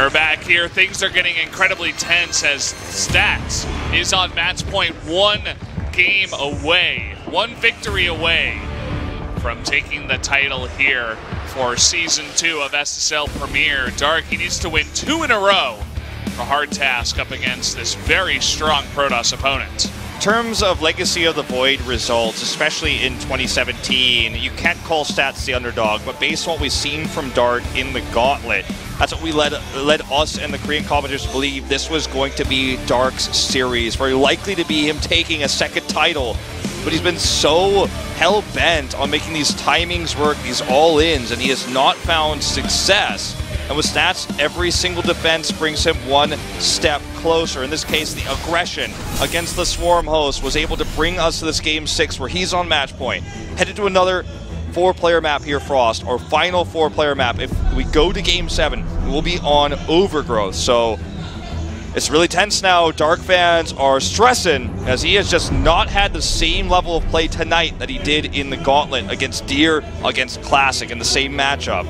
are back here. Things are getting incredibly tense as Stats is on match point, one game away, one victory away from taking the title here for Season 2 of SSL Premier. Dark, he needs to win 2 in a row. A hard task up against this very strong Protoss opponent. In terms of Legacy of the Void results, especially in 2017, you can't call Stats the underdog, but based on what we've seen from Dark in the Gauntlet, that's what we led us and the Korean commentators to believe this was going to be Dark's series. Very likely to be him taking a second title, but he's been so hell-bent on making these timings work, these all-ins, and he has not found success. And with Stats, every single defense brings him one step closer. In this case, the aggression against the Swarm host was able to bring us to this Game 6 where he's on match point. Headed to another 4-player map here, Frost, our final 4-player map. If we go to Game 7, we'll be on Overgrowth. So it's really tense now. Dark fans are stressing as he has just not had the same level of play tonight that he did in the Gauntlet against Deer, against Classic in the same matchup.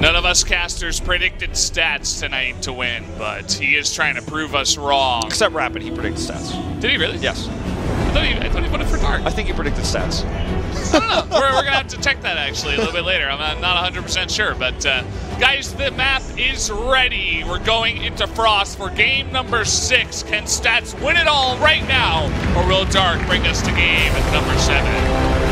None of us casters predicted Stats tonight to win, but he is trying to prove us wrong. Except Rapid, he predicted Stats. Did he really? Yes. I thought he voted for Dark. I think he predicted Stats. I don't know. We're going to have to check that actually a little bit later. I'm not 100% sure, but guys, the map is ready. We're going into Frost for game number 6. Can Stats win it all right now, or will Dark bring us to game number 7?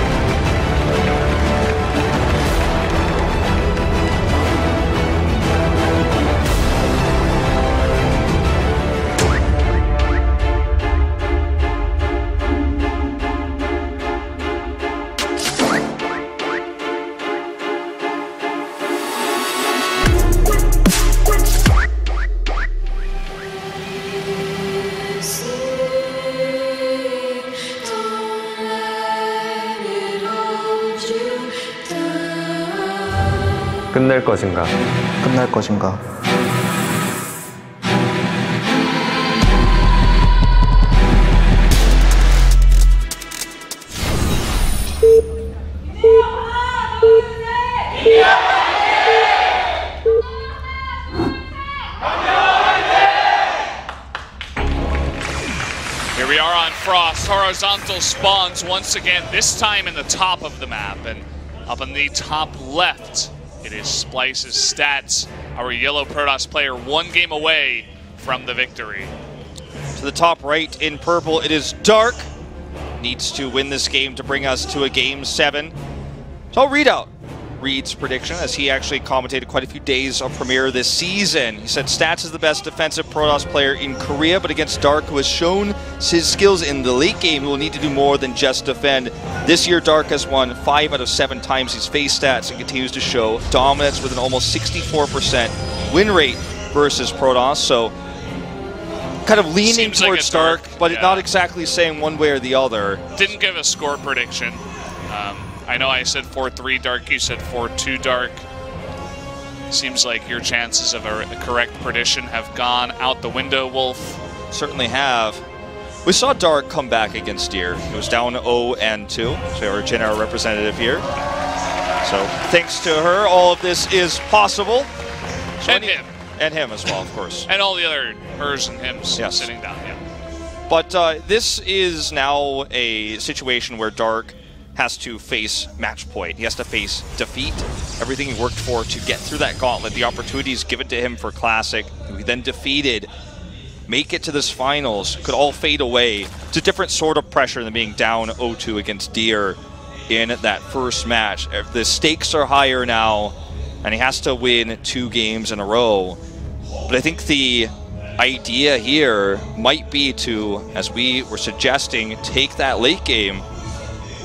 끝낼 것인가? 끝날 것인가? Here we are on Frost. Horizontal spawns once again, this time in the top of the map, and up in the top left, it is Splice's Stats, our yellow Protoss player, one game away from the victory. To the top right in purple, it is Dark. Needs to win this game to bring us to a Game 7. So I'll read out Reed's prediction, as he actually commentated quite a few days of Premier this season. He said Stats is the best defensive Protoss player in Korea, but against Dark, who has shown his skills in the late game, he will need to do more than just defend. This year, Dark has won 5 out of 7 times he's faced Stats and continues to show dominance with an almost 64% win rate versus Protoss. So kind of leaning towards Dark, but yeah, not exactly saying one way or the other. Didn't give a score prediction. I know I said 4-3 Dark, you said 4-2 Dark. Seems like your chances of a correct prediction have gone out the window, Wolf. Certainly have. We saw Dark come back against Deer. It was down 0-2, so our Gen R representative here. So thanks to her, all of this is possible. So and him. And him as well, of course. And all the other hers and hims, yes, sitting down, yeah. But this is now a situation where Dark has to face match point. He has to face defeat. Everything he worked for to get through that gauntlet, the opportunities given to him for Classic, we then defeated, make it to this finals, could all fade away. It's a different sort of pressure than being down 0-2 against Deer in that first match. The stakes are higher now, and he has to win 2 games in a row. But I think the idea here might be to, as we were suggesting, take that late game.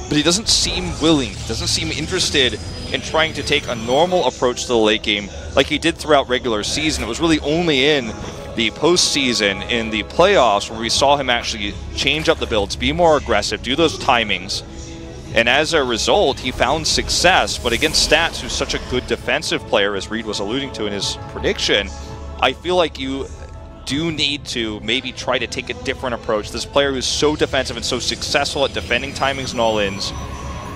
But he doesn't seem willing, doesn't seem interested in trying to take a normal approach to the late game like he did throughout regular season. It was really only in the postseason, in the playoffs, where we saw him actually change up the builds, be more aggressive, do those timings. And as a result, he found success. But against Stats, who's such a good defensive player, as Reed was alluding to in his prediction, I feel like you do need to maybe try to take a different approach. This player who's so defensive and so successful at defending timings and all-ins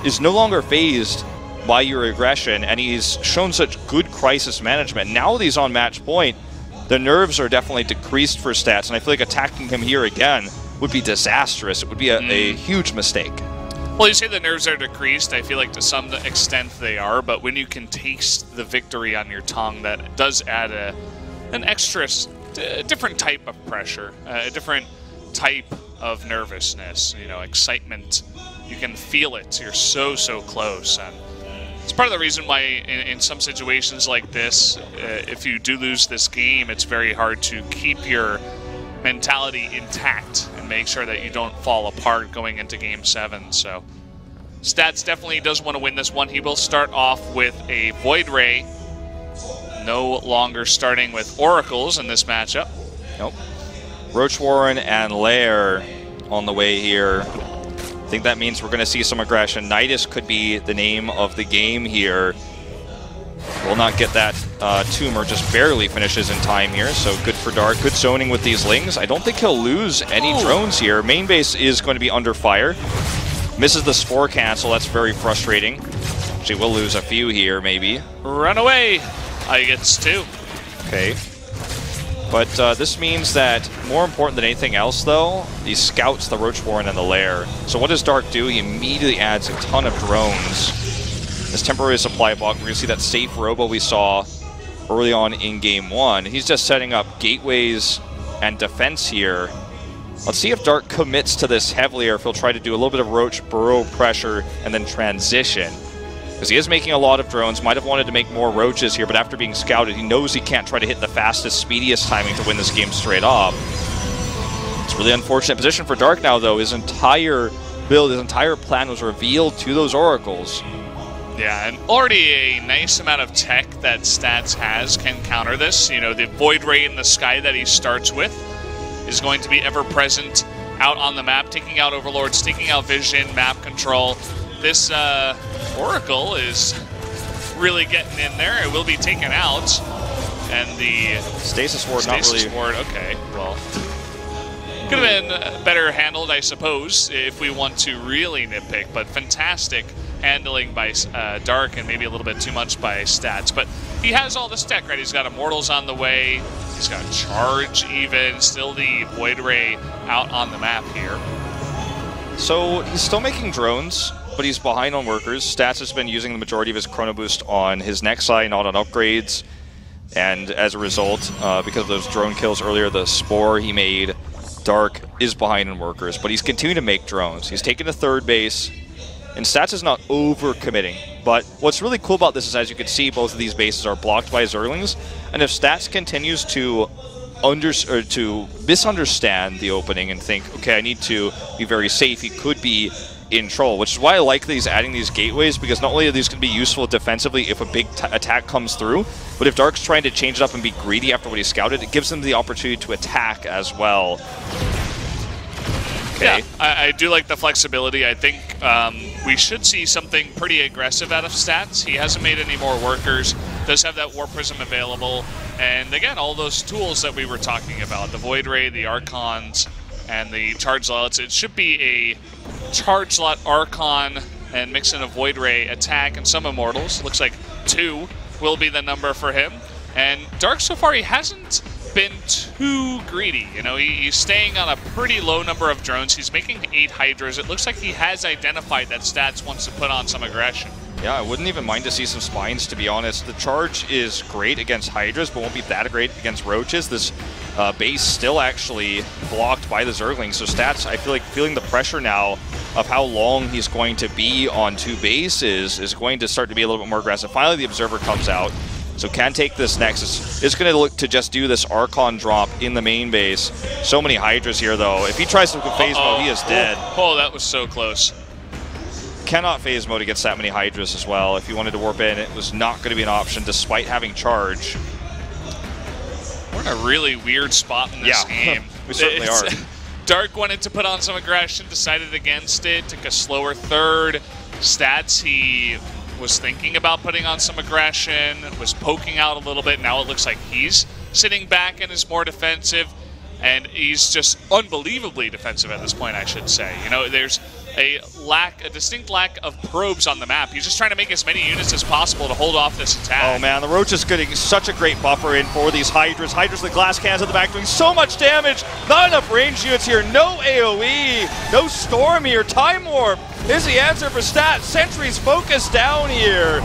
is no longer phased by your aggression, and he's shown such good crisis management. Now that he's on match point, the nerves are definitely decreased for Stats, and I feel like attacking him here again would be disastrous. It would be a huge mistake. Well, you say the nerves are decreased. I feel like to some extent they are, but when you can taste the victory on your tongue, that does add an extra, different type of pressure, a different type of nervousness, you know, excitement. You can feel it. You're so close. And it's part of the reason why in some situations like this, if you do lose this game, it's very hard to keep your mentality intact and make sure that you don't fall apart going into Game 7. So Stats definitely does want to win this one. He will start off with a Void Ray. No longer starting with Oracles in this matchup. Nope. Roach Warren and Lair on the way here. I think that means we're going to see some aggression. Nidus could be the name of the game here. Will not get that tumor, just barely finishes in time here, so good for Dark. Good zoning with these Lings. I don't think he'll lose any drones here. Main base is going to be under fire. Misses the Spore cancel, that's very frustrating. Actually, we'll lose a few here, maybe. Run away! I gets 2. Okay. But this means that, more important than anything else, though, he scouts the Roach Warren and the Lair. So what does Dark do? He immediately adds a ton of drones. This temporary supply block, we're going to see that safe robo we saw early on in Game 1. He's just setting up gateways and defense here. Let's see if Dark commits to this heavily, or if he'll try to do a little bit of Roach burrow pressure and then transition. Because he is making a lot of drones, might have wanted to make more Roaches here, but after being scouted, he knows he can't try to hit the fastest, speediest timing to win this game straight up. It's a really unfortunate position for Dark now, though. His entire build, his entire plan was revealed to those Oracles. Yeah, and already a nice amount of tech that Stats has can counter this. You know, the Void Ray in the sky that he starts with is going to be ever-present out on the map, taking out Overlords, taking out Vision, map control. This Oracle is really getting in there. It will be taken out. And the Stasis Ward, Stasis Ward, okay, well, could have been better handled, I suppose, if we want to really nitpick, but fantastic handling by Dark and maybe a little bit too much by Stats. But he has all this tech, right? He's got Immortals on the way. He's got Charge even. Still the Void Ray out on the map here. So he's still making drones, but he's behind on workers. Stats has been using the majority of his Chrono Boost on his Nexi, not on upgrades. And as a result, because of those drone kills earlier, the Spore he made, Dark is behind on workers, but he's continuing to make drones. He's taken to third base, and Stats is not over-committing. But what's really cool about this is, as you can see, both of these bases are blocked by Zerglings, and if Stats continues to misunderstand the opening and think, okay, I need to be very safe, he could be in trouble, which is why I like these adding these gateways, because not only are these going to be useful defensively if a big attack comes through, but if Dark's trying to change it up and be greedy after what he scouted, it gives them the opportunity to attack as well. Okay. Yeah, I do like the flexibility. I think we should see something pretty aggressive out of Stats. He hasn't made any more workers, does have that Warp Prism available, and again, all those tools that we were talking about, the Void Ray, the Archons, and the Charge Zealots. It should be a Charge Zealot Archon and mix in a Void Ray attack and some Immortals. Looks like 2 will be the number for him. And Dark, so far, he hasn't been too greedy. You know, he's staying on a pretty low number of drones. He's making 8 Hydras. It looks like he has identified that Stats wants to put on some aggression. Yeah, I wouldn't even mind to see some Spines, to be honest. The Charge is great against Hydras, but won't be that great against Roaches. This base still actually blocked by the Zerglings, so Stats, I feel like feeling the pressure now of how long he's going to be on 2 bases is going to start to be a little bit more aggressive. Finally, the Observer comes out, so can take this Nexus. It's going to look to just do this Archon drop in the main base. So many Hydras here, though. If he tries to phase mode, he is dead. Oh, that was so close. Cannot phase mode against that many Hydras as well. If he wanted to warp in, it was not going to be an option despite having Charge. We're in a really weird spot in this game. We certainly are. Dark wanted to put on some aggression, decided against it, took a slower third. Stats, he was thinking about putting on some aggression, was poking out a little bit. Now it looks like he's sitting back and is more defensive. And he's just unbelievably defensive at this point, I should say. You know, there's a distinct lack of probes on the map. He's just trying to make as many units as possible to hold off this attack. Oh man, the Roach is getting such a great buffer in for these Hydras. Hydras with glass cans at the back doing so much damage. Not enough range units here. No AoE, no Storm here. Time Warp is the answer for Stats. Sentry's focused down here.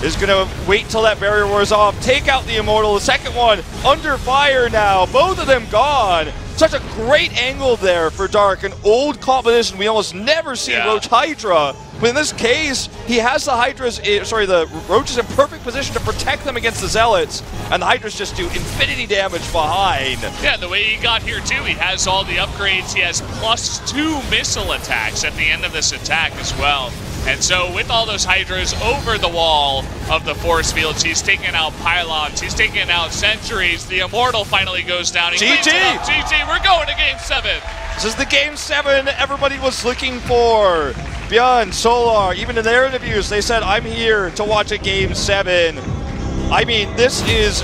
Is going to wait till that barrier wears off. Take out the Immortal. The second one under fire now. Both of them gone. Such a great angle there for Dark. An old competition we almost never see Roach Hydra. But in this case, he has the the Roach is in perfect position to protect them against the Zealots. And the Hydras just do infinity damage behind. Yeah, the way he got here too, he has all the upgrades. He has +2 missile attacks at the end of this attack as well. And so with all those Hydras over the wall of the force fields, he's taking out pylons, he's taking out sentries. The Immortal finally goes down. GG! GG, we're going to Game 7. This is the Game 7 everybody was looking for. Bjorn, Solar, even in their interviews, they said, I'm here to watch a Game 7. I mean, this is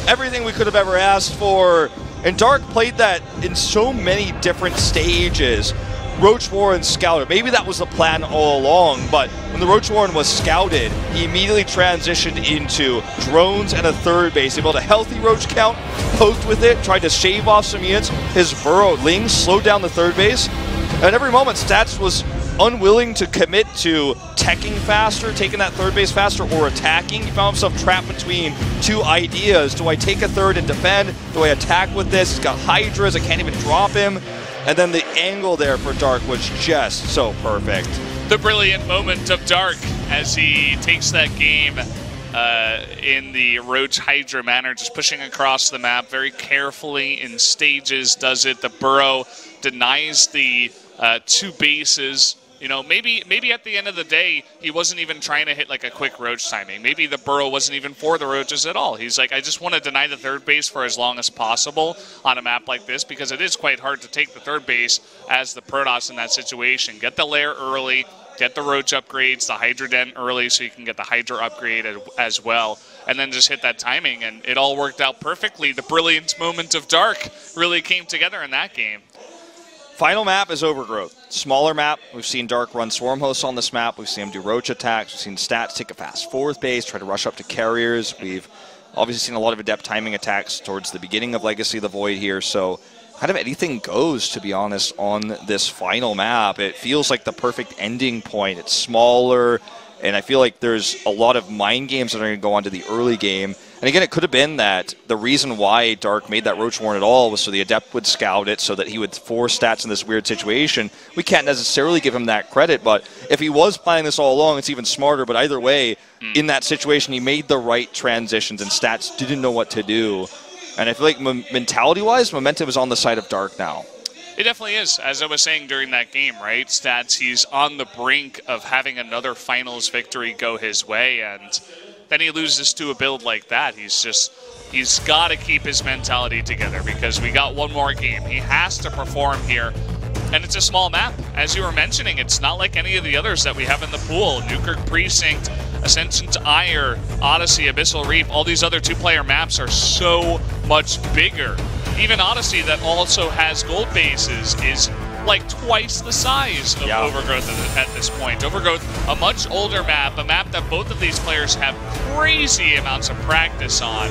everything we could have ever asked for. And Dark played that in so many different stages. Roach Warren scouted. Maybe that was the plan all along, but when the Roach Warren was scouted, he immediately transitioned into drones and a third base. He built a healthy Roach count, poked with it, tried to shave off some units. His Burrow Ling slowed down the third base. And at every moment, Stats was unwilling to commit to teching faster, taking that third base faster, or attacking. He found himself trapped between two ideas. Do I take a third and defend? Do I attack with this? He's got Hydras. I can't even drop him. And then the angle there for Dark was just so perfect. The brilliant moment of Dark as he takes that game in the Roach Hydra manner, just pushing across the map very carefully in stages, does it. The Burrow denies the 2 bases. You know, maybe at the end of the day, he wasn't even trying to hit like a quick Roach timing. Maybe the Burrow wasn't even for the Roaches at all. He's like, I just want to deny the third base for as long as possible on a map like this, because it is quite hard to take the third base as the Protoss in that situation. Get the lair early, get the Roach upgrades, the Hydra Den early so you can get the Hydra upgrade as well, and then just hit that timing, and it all worked out perfectly. The brilliant moment of Dark really came together in that game. Final map is Overgrowth. Smaller map. We've seen Dark run Swarm Hosts on this map. We've seen him do Roach attacks. We've seen Stats take a fast fourth base, try to rush up to carriers. We've obviously seen a lot of adept timing attacks towards the beginning of Legacy of the Void here. So kind of anything goes, to be honest, on this final map. It feels like the perfect ending point. It's smaller, and I feel like there's a lot of mind games that are going to go on to the early game. And again, it could have been that the reason why Dark made that Roach Warren at all was so the Adept would scout it, so that he would force Stats in this weird situation. We can't necessarily give him that credit, but if he was planning this all along, it's even smarter. But either way, in that situation, he made the right transitions, and Stats didn't know what to do. And I feel like mentality-wise, momentum is on the side of Dark now. It definitely is. As I was saying during that game, right? Stats, he's on the brink of having another finals victory go his way, and then he loses to a build like that. He's got to keep his mentality together, because we got one more game. He has to perform here, and it's a small map. As you were mentioning, it's not like any of the others that we have in the pool. Newkirk Precinct, Ascension to Ire, Odyssey, Abyssal Reap, all these other 2-player maps are so much bigger. Even Odyssey, that also has gold bases, is like twice the size of Overgrowth at this point. Overgrowth, a much older map, a map that both of these players have crazy amounts of practice on.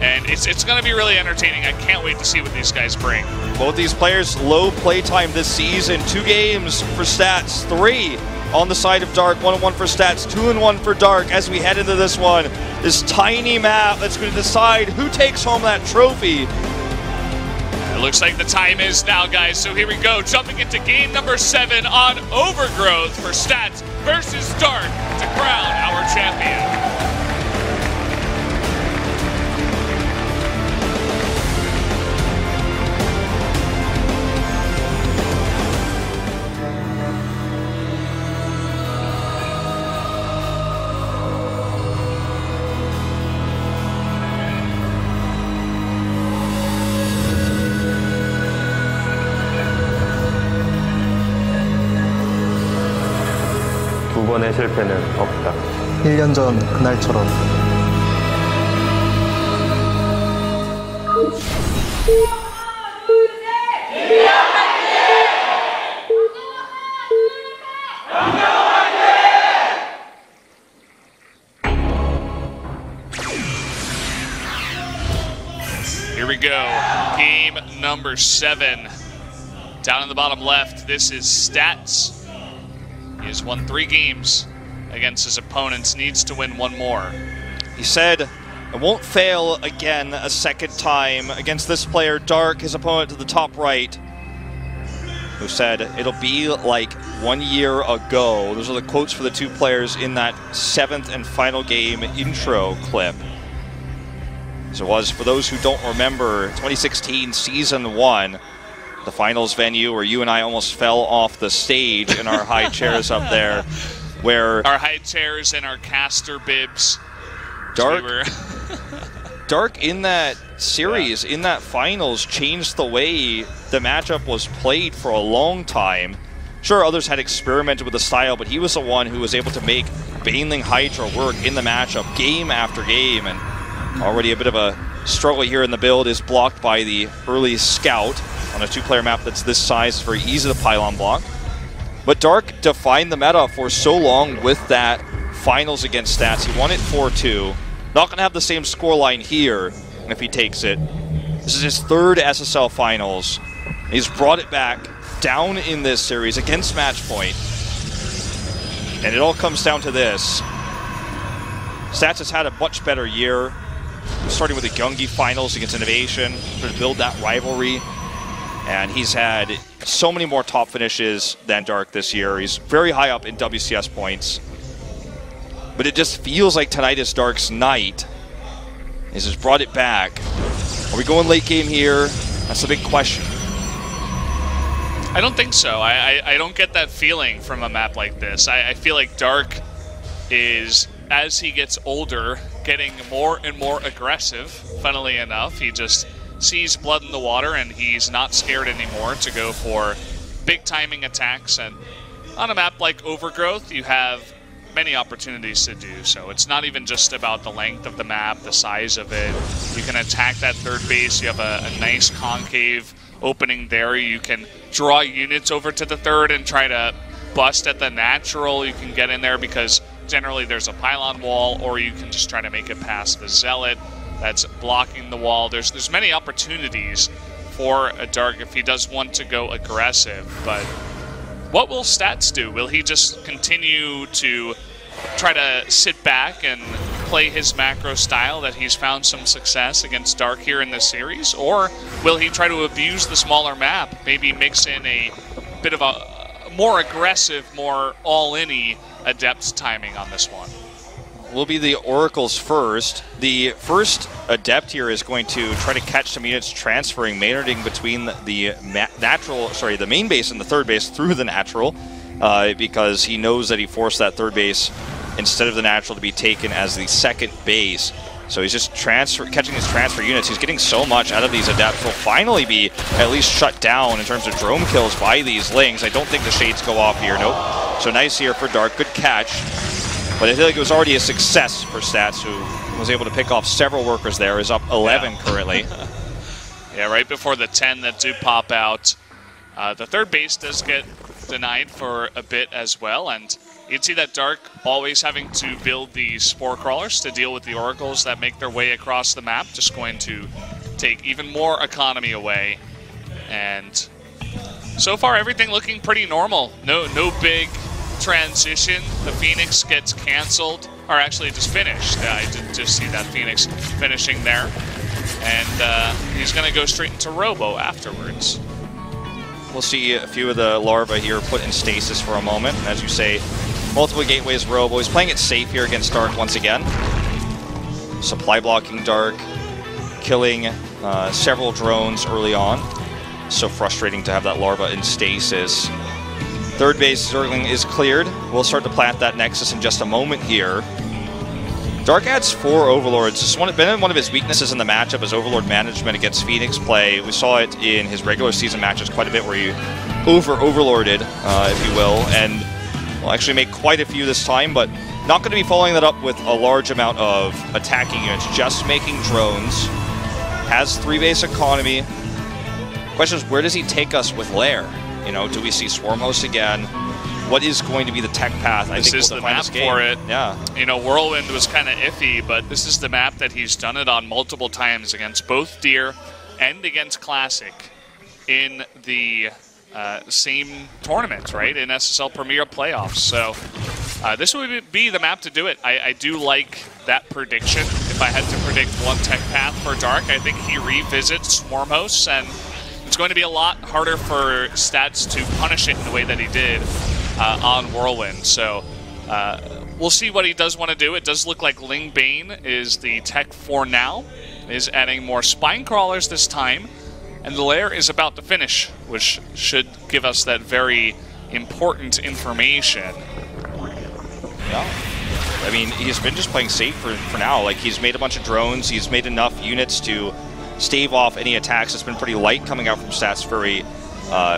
And it's going to be really entertaining. I can't wait to see what these guys bring. Both these players, low playtime this season. 2 games for Stats, 3 on the side of Dark, 1-1 for Stats, 2-1 for Dark as we head into this one. This tiny map that's going to decide who takes home that trophy. It looks like the time is now, guys, so here we go. Jumping into game number 7 on Overgrowth for Stats versus Dark to crown our champion. 두 번의 실패는 없다. 1년 전 그날처럼 Here we go. Game number 7. Down in the bottom left, this is Stats. He has won 3 games against his opponents, needs to win 1 more. He said, "I won't fail again a second time against this player, Dark," his opponent to the top right, who said, "It'll be like 1 year ago." Those are the quotes for the 2 players in that 7th and final game intro clip. As it was, for those who don't remember, 2016 Season 1, the finals venue where you and I almost fell off the stage in our high chairs up there, where our high chairs and our caster bibs. Dark, Dark in that series, in that finals, changed the way the matchup was played for a long time. Sure, others had experimented with the style, but he was the one who was able to make Baneling Hydra work in the matchup game after game, and already a bit of a struggle here in the build is blocked by the early Scout. On a 2-player map that's this size, it's very easy to pylon block. But Dark defined the meta for so long with that finals against Stats. He won it 4-2. Not going to have the same scoreline here if he takes it. This is his 3rd SSL finals. He's brought it back down in this series against Match Point. And it all comes down to this. Stats has had a much better year. Starting with the Gungi finals against Innovation, to build that rivalry. And he's had so many more top finishes than Dark this year. He's very high up in WCS points. But it just feels like tonight is Dark's night. He's just brought it back. Are we going late game here? That's the big question. I don't think so. I don't get that feeling from a map like this. I feel like Dark is, as he gets older, getting more and more aggressive, funnily enough. He just sees blood in the water and he's not scared anymore to go for big timing attacks. And on a map like Overgrowth, you have many opportunities to do so. It's not even just about the length of the map, the size of it. You can attack that 3rd base. You have a nice concave opening there. You can draw units over to the 3rd and try to bust at the natural. You can get in there because generally there's a pylon wall, or you can just try to make it past the Zealot that's blocking the wall. There's many opportunities for a Dark if he does want to go aggressive, but what will Stats do? Will he just continue to try to sit back and play his macro style that he's found some success against Dark here in this series? Or will he try to abuse the smaller map, maybe mix in a bit of a more aggressive, more all-in-y Adept timing on this one? Will be the Oracles first. The first Adept here is going to try to catch some units transferring, maynarding between the main base and the 3rd base through the natural, because he knows that he forced that 3rd base instead of the natural to be taken as the 2nd base. So he's just catching his transfer units. He's getting so much out of these Adepts. Will finally be at least shut down in terms of drone kills by these Lings. I don't think the Shades go off here. Nope. So nice here for Dark. Good catch. But I feel like it was already a success for Stats, who was able to pick off several workers there. Is up 11 currently. Yeah, right before the 10 that do pop out. The 3rd base does get denied for a bit as well, and you'd see that Dark always having to build the Spore Crawlers to deal with the Oracles that make their way across the map. Just going to take even more economy away. And so far, everything looking pretty normal. No big transition. The Phoenix gets canceled, or actually just finished. I did just see that Phoenix finishing there. And he's going to go straight into Robo afterwards. We'll see a few of the larvae here put in stasis for a moment. As you say, multiple gateways Robo. He's playing it safe here against Dark once again. Supply blocking Dark, killing several drones early on. So frustrating to have that larva in stasis. 3rd base Zergling is cleared. We'll start to plant that Nexus in just a moment here. Dark adds 4 Overlords. This has been one of his weaknesses in the matchup is Overlord management against Phoenix play. We saw it in his regular season matches quite a bit where he overlorded, if you will, and will actually make quite a few this time, but not going to be following that up with a large amount of attacking units, just making drones. Has 3 base economy. Question is, where does he take us with Lair? You know, do we see Swarmhost again? what is going to be the tech path. I think this is the map for it. Yeah. You know, Whirlwind was kind of iffy, but this is the map that he's done it on multiple times against both Deer and against Classic in the same tournament, right? In SSL Premier playoffs. So this would be the map to do it. I do like that prediction. If I had to predict one tech path for Dark, I think he revisits Swarmhosts, and it's going to be a lot harder for Stats to punish it in the way that he did on Whirlwind. So we'll see what he does want to do. It does look like Ling Bane is the tech for now, is adding more spine crawlers this time, and the lair is about to finish, which should give us that very important information. Yeah. I mean, he's been just playing safe for now. Like, he's made a bunch of drones, he's made enough units to stave off any attacks. It's been pretty light coming out from Stats very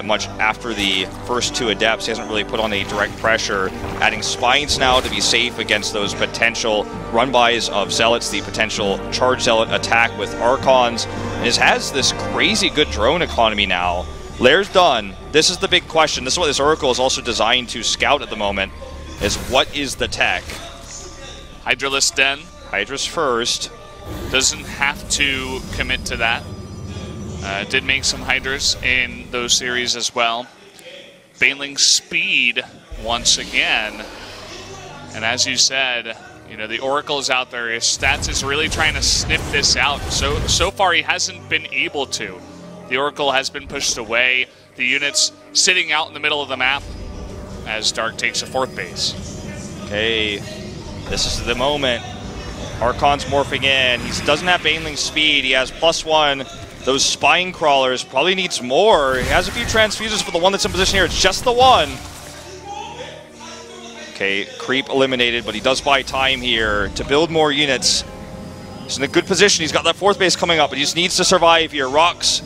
much after the first two Adepts. He hasn't really put on any direct pressure. Adding Spines now to be safe against those potential run-bys of Zealots, the potential Charge Zealot attack with Archons. And has this crazy good drone economy now. Lair's done. This is the big question. This is what this Oracle is also designed to scout at the moment, is what is the tech? Hydralisk Den. Hydra's first. Doesn't have to commit to that. Did make some Hydras in those series as well. Baneling Speed once again. And as you said, you know, the Oracle is out there. His Stats is really trying to sniff this out. So far he hasn't been able to. The Oracle has been pushed away. The units sitting out in the middle of the map as Dark takes a fourth base. Okay, this is the moment. Archon's morphing in. He doesn't have Baneling Speed. He has +1. Those Spine Crawlers probably needs more. He has a few Transfuses for the one that's in position here. It's just the one. Okay, Creep eliminated, but he does buy time here to build more units. He's in a good position. He's got that fourth base coming up, but he just needs to survive here. Rocks.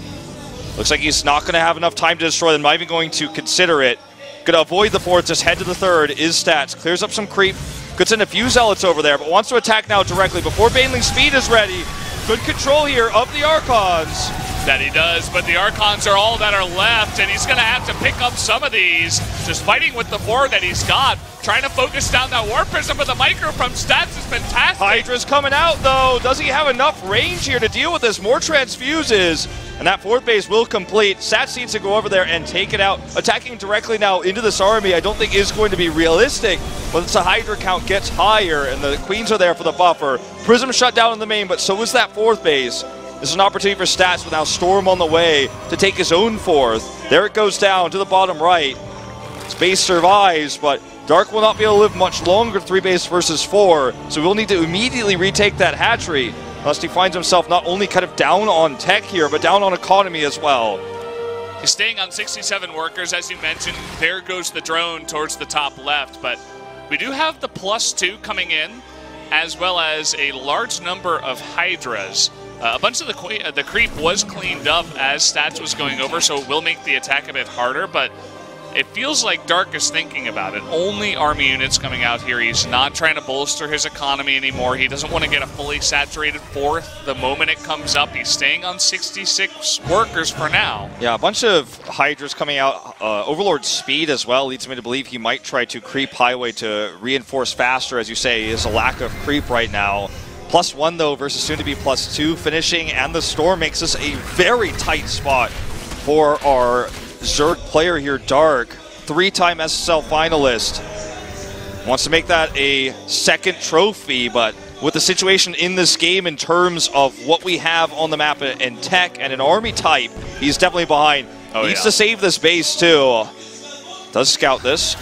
Looks like he's not going to have enough time to destroy them. Not even going to consider it. Going to avoid the fourth, just head to the third. Is Stats. Clears up some creep. Could send a few Zealots over there, but wants to attack now directly before Baneling Speed is ready. Good control here of the Archons. That he does, but the Archons are all that are left, and he's going to have to pick up some of these. Just fighting with the 4 that he's got. Trying to focus down that War Prism, but the micro from Stats is fantastic. Hydra's coming out, though. Does he have enough range here to deal with this? More Transfuses, and that fourth base will complete. Stats needs to go over there and take it out. Attacking directly now into this army, I don't think is going to be realistic, but the Hydra count gets higher, and the Queens are there for the buffer. Prism shut down in the main, but so is that fourth base. This is an opportunity for Stats with now Storm on the way to take his own fourth. There it goes down to the bottom right. Space survives, but Dark will not be able to live much longer, 3 base versus 4, so we'll need to immediately retake that hatchery, unless he finds himself not only kind of down on tech here, but down on economy as well. He's staying on 67 workers, as you mentioned. There goes the drone towards the top left, but we do have the +2 coming in, as well as a large number of Hydras. A bunch of the creep was cleaned up as Stats was going over, so it will make the attack a bit harder, but it feels like Dark is thinking about it. Only army units coming out here. He's not trying to bolster his economy anymore. He doesn't want to get a fully saturated fourth the moment it comes up. He's staying on 66 workers for now. Yeah, a bunch of Hydras coming out. Overlord Speed as well leads me to believe he might try to creep highway to reinforce faster. As you say, is a lack of creep right now. +1 though versus soon to be +2 finishing, and the Storm makes this a very tight spot for our Zerg player here, Dark. 3-time SSL finalist. Wants to make that a second trophy, but with the situation in this game in terms of what we have on the map in tech and an army type, he's definitely behind. Needs to save this base too. Does scout this.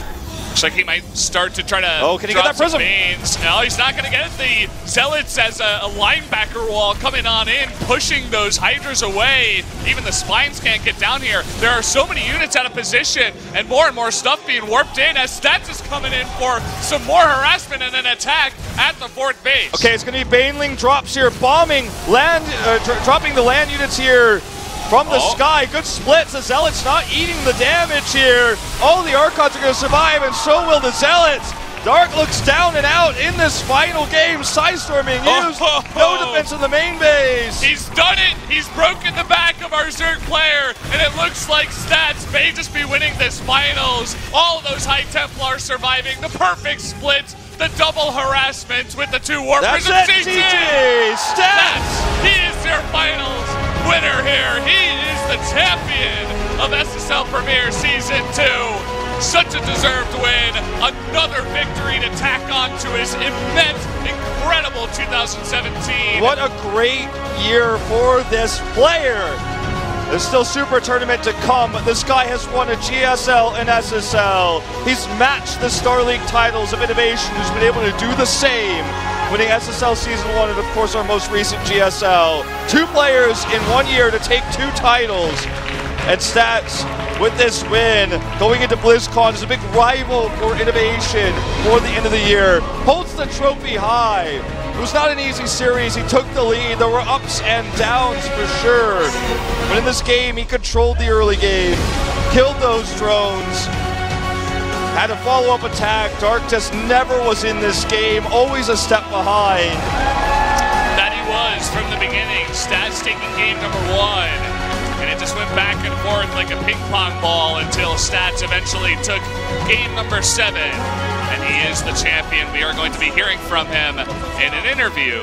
Looks like he might start to try to can he get that prism? No, he's not going to get it. The Zealots as a linebacker wall coming on in, pushing those Hydras away. Even the Spines can't get down here. There are so many units out of position, and more stuff being warped in as Stats is coming in for some more harassment and an attack at the fourth base. Okay, it's going to be Baneling drops here, bombing land, dropping the land units here from the sky. Good splits. The Zealots not eating the damage here. All the Archons are going to survive, and so will the Zealots. Dark looks down and out in this final game. Sidestorm being used. No defense in the main base. He's done it. He's broken the back of our Zerg player, and it looks like Stats may just be winning this finals. All of those High Templars surviving. The perfect split. The double harassment with the two Warpers. That's it, TG. Stats. He is their finals winner here. He is the champion of SSL Premier Season 2. Such a deserved win. Another victory to tack on to his immense, incredible 2017. What a great year for this player. There's still Super Tournament to come, but this guy has won a GSL and SSL. He's matched the Star League titles of Innovation, who's been able to do the same, winning SSL Season 1 and, of course, our most recent GSL. 2 players in 1 year to take 2 titles. And Stats, with this win, going into BlizzCon as a big rival for Innovation for the end of the year, holds the trophy high. It was not an easy series. He took the lead. There were ups and downs for sure. But in this game, he controlled the early game, killed those drones, had a follow-up attack. Dark just never was in this game, always a step behind. That he was from the beginning. Stats taking game number 1. And it just went back and forth like a ping pong ball until Stats eventually took game number 7. And he is the champion. We are going to be hearing from him in an interview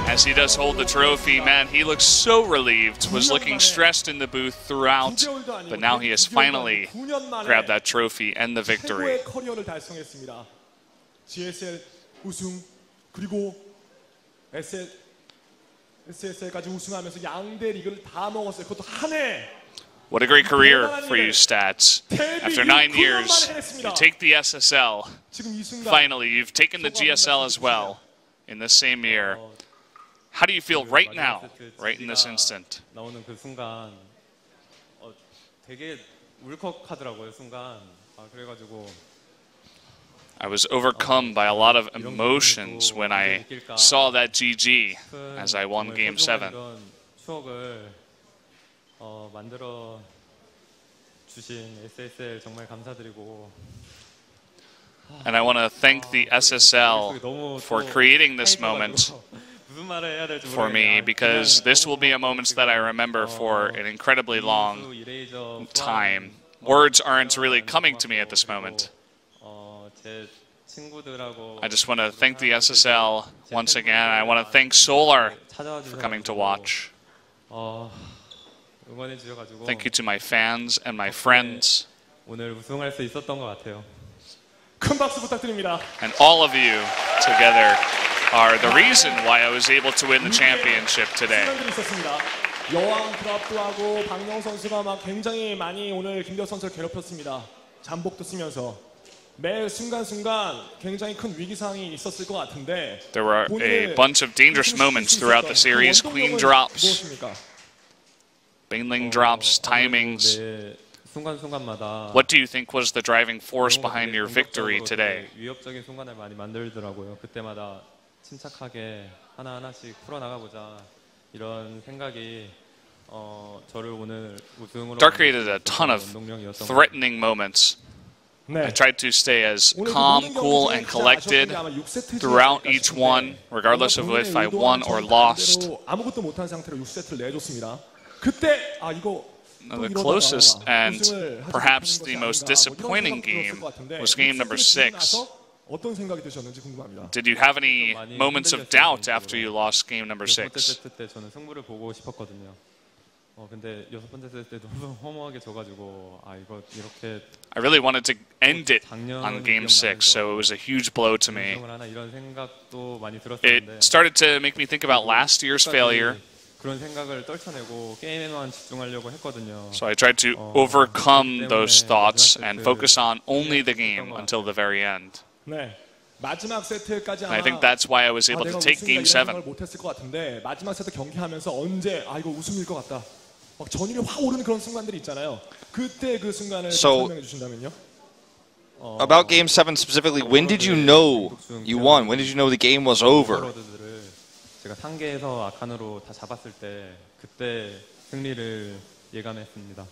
as he does hold the trophy. Man, he looks so relieved, was looking stressed in the booth throughout, but now he has finally grabbed that trophy and the victory. SSL까지 우승하면서 양대 리그를 다 먹었어요. 그것도 한 해. What a great career for you, Stats. After 9 years, you take the SSL. Finally, you've taken the GSL as well in the same year. How do you feel right now, right in this instant? 나오는 그 순간 되게 울컥하더라고요, 순간. 그래가지고 I was overcome by a lot of emotions when I saw that GG as I won Game 7. 추억을 만들어 주신 SSL 정말 감사드리고. And I want to thank the SSL for creating this moment for me, because this will be a moment that I remember for an incredibly long time. Words aren't really coming to me at this moment. I just want to thank the SSL once again. I want to thank Solar for coming to watch. Thank you to my fans and my friends. 오늘 우승할 수 있었던 것 같아요. 큰 박수 부탁드립니다. And all of you together are the reason why I was able to win the championship today. 여왕 드랍도 하고 박영 선수가 막 굉장히 많이 오늘 김대호 선수를 괴롭혔습니다. 잠복도 쓰면서 매 순간순간 굉장히 큰 위기상이 있었을 것 같은데. There were a bunch of dangerous moments throughout the series. Queen drops, Baneling drops, timings. 순간순간마다 What do you think was the driving force behind your victory today? 위협적인 순간을 많이 만들더라고요. 그때마다 침착하게 하나하나씩 풀어나가보자 이런 생각이 저를 오늘 우승으로. Dark created a ton of threatening moments. I tried to stay as calm, cool, and collected throughout each one, regardless of if I won or lost. 아무것도 못한 상태로 6세트를 내줬습니다. 그때 이거 The closest and perhaps the most disappointing game was game number 6. 어떤 생각이 드셨는지 궁금합니다. Did you have any moments of doubt after you lost game number 6? 세트 때 저는 승부를 보고 싶었거든요. 근데 6번째 세트 때 너무 허무하게 져가지고 이거 이렇게. I really wanted to end it on game 6, so it was a huge blow to me. 이런 생각도 많이 들었었는데. It started to make me think about last year's failure. 그런 생각을 떨쳐내고 게임에만 집중하려고 했거든요. So I tried to overcome those thoughts and focus on only the game until the very end. 네. 마지막 세트까지 And I think that's why I was able to take game 7. 못했을 것 같은데 마지막 세트 경기하면서 언제 이거 우승일 것 같다. 막 전율이 확 오르는 그런 순간들이 있잖아요. 그때 그 순간을 설명해 주신다면요. About game 7 specifically, when did you know you won? When did you know the game was over? 제가 상계에서 아칸으로 다 잡았을 때 그때 승리를 예감했습니다.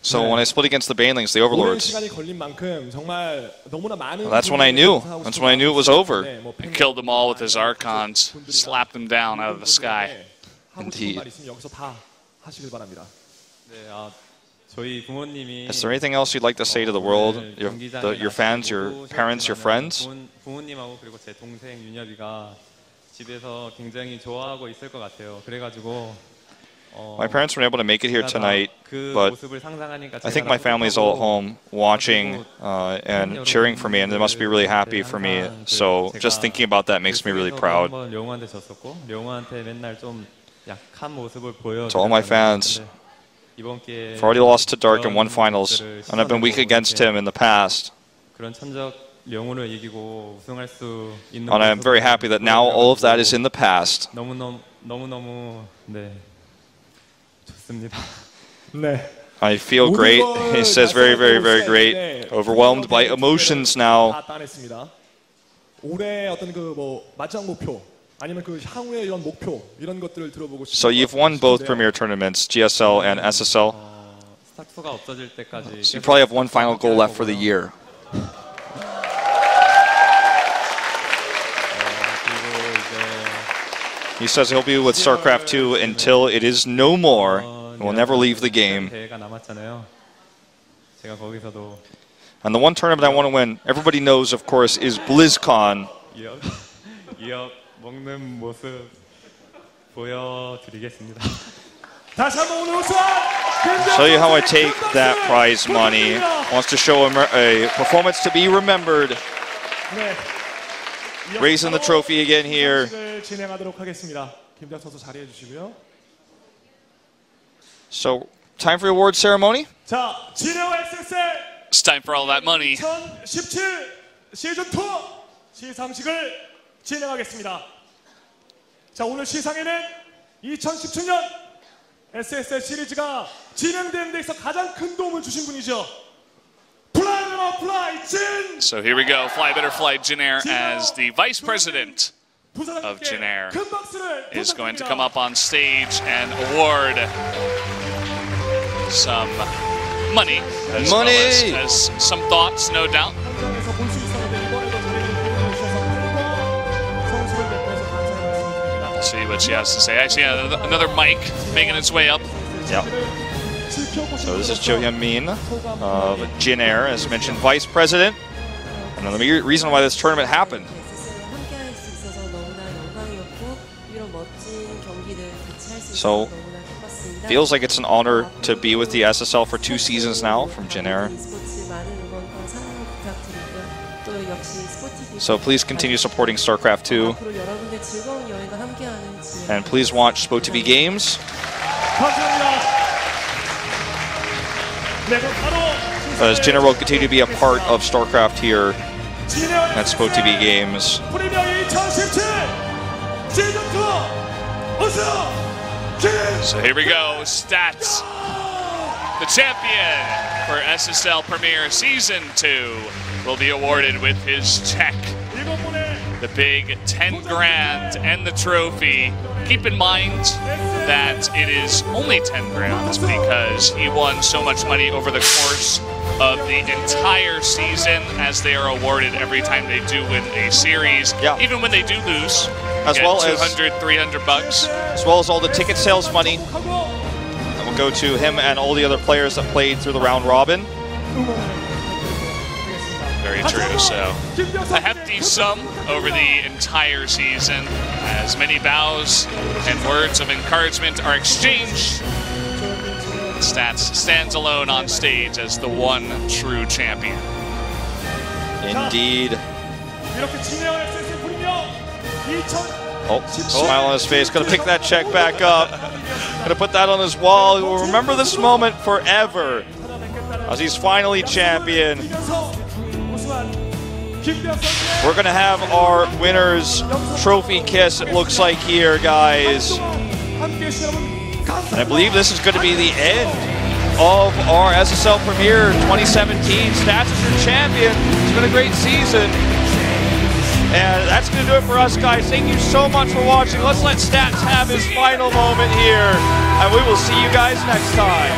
So when I split against the Banelings, the 오랜 Overlords, 시간이 걸린 만큼 정말 너무나 많은 that's when I knew. That's when I knew it was over. Killed them all with his Archons, slapped them down out of the sky. Indeed. 여기서 다 하시길 바랍니다. 네, 저희 부모님이 Is there anything else you'd like to say to the world, your fans, your parents, your friends? 부모님하고 그리고 제 동생 윤엽이가 집에서 굉장히 좋아하고 있을 것 같아요. 그래가지고 My parents weren't able to make it here tonight, but I think my family's all at home watching and cheering for me, and they must be really happy for me. So just thinking about that makes me really proud. To all my fans, I've already lost to Dark in one finals, and I've been weak against him in the past. And I'm very happy that now all of that is in the past. I feel great. He says very, very, very great. Overwhelmed by emotions now. 올해 어떤 마지막 목표 아니면 향후의 이런 목표 이런 것들을 들어보고 싶어요. So you've won both premier tournaments, GSL and SSL. So you probably have one final goal left for the year. He says he'll be with StarCraft 2 until it is no more. Will never leave the game. And the one tournament I want to win, everybody knows, of course, is BlizzCon. Show you how I take that prize money. Wants to show a performance to be remembered. Raising the trophy again here. So, time for the award ceremony. It's time for all that money. 2017 시즌 2 시상식을 진행하겠습니다. 자, 오늘 시상에는 2017년 SSL 시리즈가 진행되는 데서 가장 큰 도움을 주신 분이죠. So here we go. Fly Better Fly Jin Air as the vice president of Jin Air is going to come up on stage and award some money as well as some thoughts, no doubt. Let's see what she has to say. I see another mic making its way up. Yep. So this is Jo Hyun-min of Jin Air, as mentioned, vice president. And the reason why this tournament happened. So, feels like it's an honor to be with the SSL for 2 seasons now from Jin Air. So please continue supporting StarCraft 2. And please watch SpoTV Games. As Jin Air will continue to be a part of StarCraft here at SpoTV Games. So here we go, Stats, the champion for SSL Premier Season 2, will be awarded with his check. The big 10 grand and the trophy. Keep in mind that it is only 10 grand because he won so much money over the course of the entire season, as they are awarded every time they do win a series, even when they do lose. As well as 200, 300 bucks. As well as all the ticket sales money that will go to him and all the other players that played through the round robin. Very true. So a hefty sum over the entire season, as many bows and words of encouragement are exchanged. Stats stands alone on stage as the one true champion. Indeed. Oh, smile on his face. Gonna pick that check back up. Gonna put that on his wall. He will remember this moment forever as he's finally champion. We're gonna have our winner's trophy kiss, it looks like here, guys. And I believe this is gonna be the end of our SSL Premier 2017. Stats is your champion. It's been a great season. And that's going to do it for us, guys. Thank you so much for watching. Let's let Stats have his final moment here. And we will see you guys next time.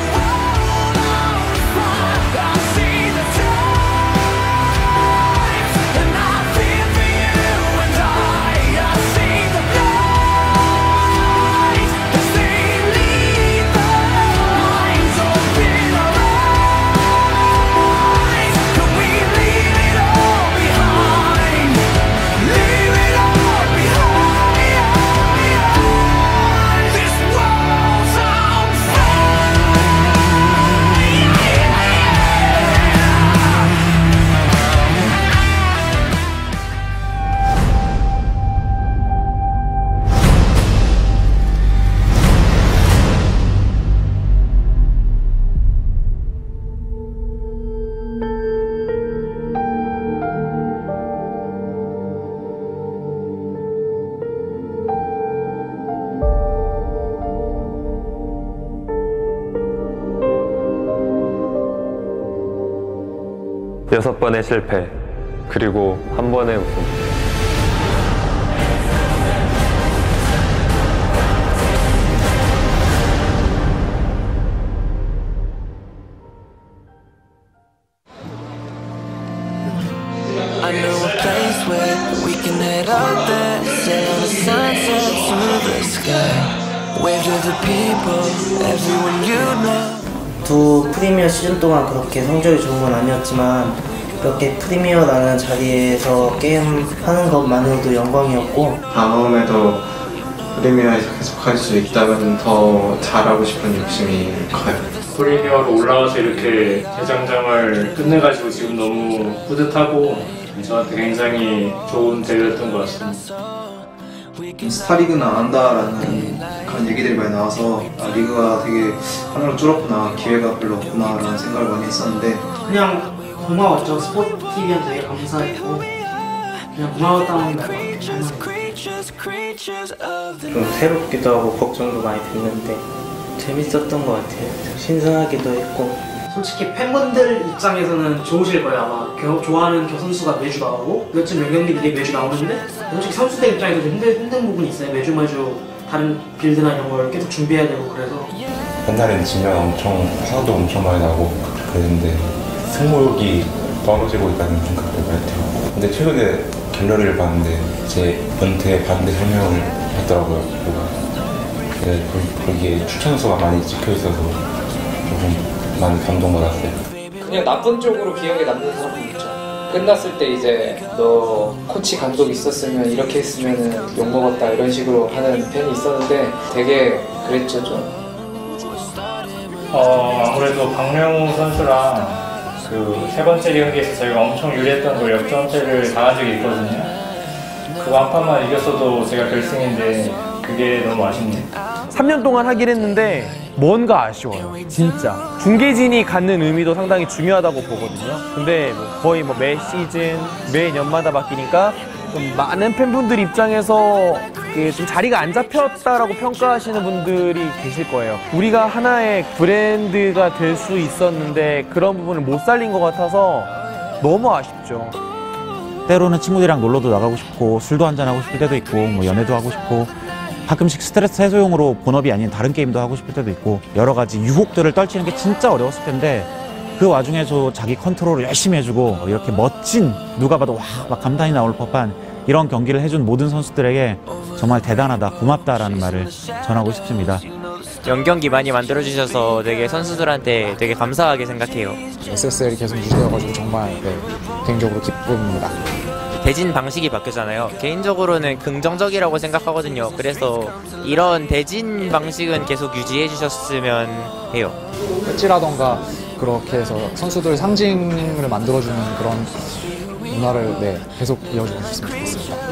6번의 실패, 그리고 1번의 우승. I know a place where we can head out there, sail on the sunset through the sky, wave to the people, everyone you know. 두 프리미어 시즌 동안 그렇게 성적이 좋은 건 아니었지만 이렇게 프리미어라는 자리에서 게임하는 것만으로도 영광이었고 다음에도 프리미어에서 계속 할 수 있다면 더 잘하고 싶은 욕심이 커요. 프리미어로 올라와서 이렇게 대장장을 끝내가지고 지금 너무 뿌듯하고 저한테 굉장히 좋은 대회였던 것 같습니다. 스타리그는 안 한다라는 그런 얘기들이 많이 나와서 리그가 되게 하나로 줄었구나, 기회가 별로 없구나라는 생각을 많이 했었는데 그냥 고마웠죠. 스포티비한테 되게 감사했고 그냥 고마웠다는 말 좀 새롭기도 하고 걱정도 많이 됐는데 재밌었던 것 같아요. 신선하기도 했고 솔직히 팬분들 입장에서는 좋으실 거예요. 아마 좋아하는 선수가 매주 나오고 몇점 몇 경기들이 매주 나오는데 솔직히 선수들 입장에서 좀 힘든 부분이 있어요. 매주 다른 빌드나 이런 걸 계속 준비해야 되고 그래서 옛날엔 지면 화도 엄청 많이 나고 그랬는데 승부욕이 떨어지고 있다는 생각을 많이 들었고 근데 최근에 갤러리를 봤는데 제 은퇴 반대 설명을 했더라고요. 거기에 추천수가 많이 찍혀있어서 조금 많이 감동받았어요. 그냥 나쁜 쪽으로 기억에 남는 사람도 있죠. 끝났을 때 이제 너 코치 감독 있었으면 이렇게 했으면 욕먹었다 이런 식으로 하는 팬이 있었는데 되게 그랬죠 좀. 아무래도 박명우 선수랑 그 세 번째 경기에서 저희가 엄청 유리했던 걸 역전패를 당한 적이 있거든요. 그거 한 판만 이겼어도 제가 결승인데 그게 너무 아쉽네요. 3년 동안 하긴 했는데 뭔가 아쉬워요. 진짜 중계진이 갖는 의미도 상당히 중요하다고 보거든요. 근데 거의 매 시즌 매 년마다 바뀌니까 좀 많은 팬분들 입장에서 좀 자리가 안 잡혔다라고 평가하시는 분들이 계실 거예요. 우리가 하나의 브랜드가 될 수 있었는데 그런 부분을 못 살린 것 같아서 너무 아쉽죠. 때로는 친구들이랑 놀러도 나가고 싶고 술도 한잔하고 싶을 때도 있고 연애도 하고 싶고 가끔씩 스트레스 해소용으로 본업이 아닌 다른 게임도 하고 싶을 때도 있고 여러 가지 유혹들을 떨치는 게 진짜 어려웠을 텐데 그 와중에서 자기 컨트롤을 열심히 해주고 이렇게 멋진 누가 봐도 와 막 감탄이 나올 법한 이런 경기를 해준 모든 선수들에게 정말 대단하다 고맙다라는 말을 전하고 싶습니다. 연경기 많이 만들어주셔서 되게 선수들한테 되게 감사하게 생각해요. SSL이 계속 유지되어가지고 정말 개인적으로 기쁩니다. 대진 방식이 바뀌었잖아요. 개인적으로는 긍정적이라고 생각하거든요. 그래서 이런 대진 방식은 계속 유지해 주셨으면 해요. 배지라던가 그렇게 해서 선수들 상징을 만들어주는 그런 문화를 계속 이어주고 싶으면 좋겠습니다.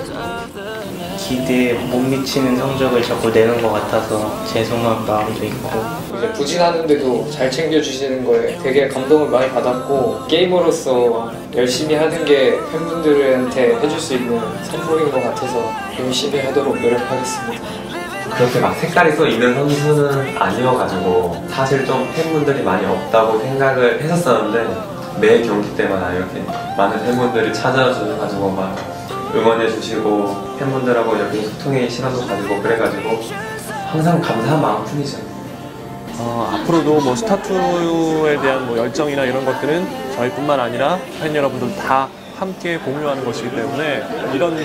기대에 못 미치는 성적을 자꾸 내는 것 같아서 죄송한 마음도 있고 이제 부진하는데도 잘 챙겨주시는 거에 되게 감동을 많이 받았고 게이머로서 열심히 하는 게 팬분들한테 해줄 수 있는 선물인 것 같아서 열심히 하도록 노력하겠습니다. 그렇게 막 색깔이 써 있는 선수는 아니어가지고 사실 좀 팬분들이 많이 없다고 생각을 했었었는데 매 경기 때마다 이렇게 많은 팬분들이 찾아주셔가지고 막 응원해주시고 팬분들하고 이렇게 소통의 시간도 가지고 그래가지고 항상 감사한 마음뿐이죠. 앞으로도 스타2에 대한 열정이나 이런 것들은 저희뿐만 아니라 팬 여러분들 다 함께 공유하는 것이기 때문에 이런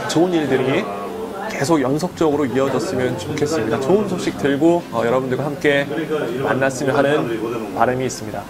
좋은 일들이 계속 연속적으로 이어졌으면 좋겠습니다. 좋은 소식 들고 여러분들과 함께 만났으면 하는 바람이 있습니다.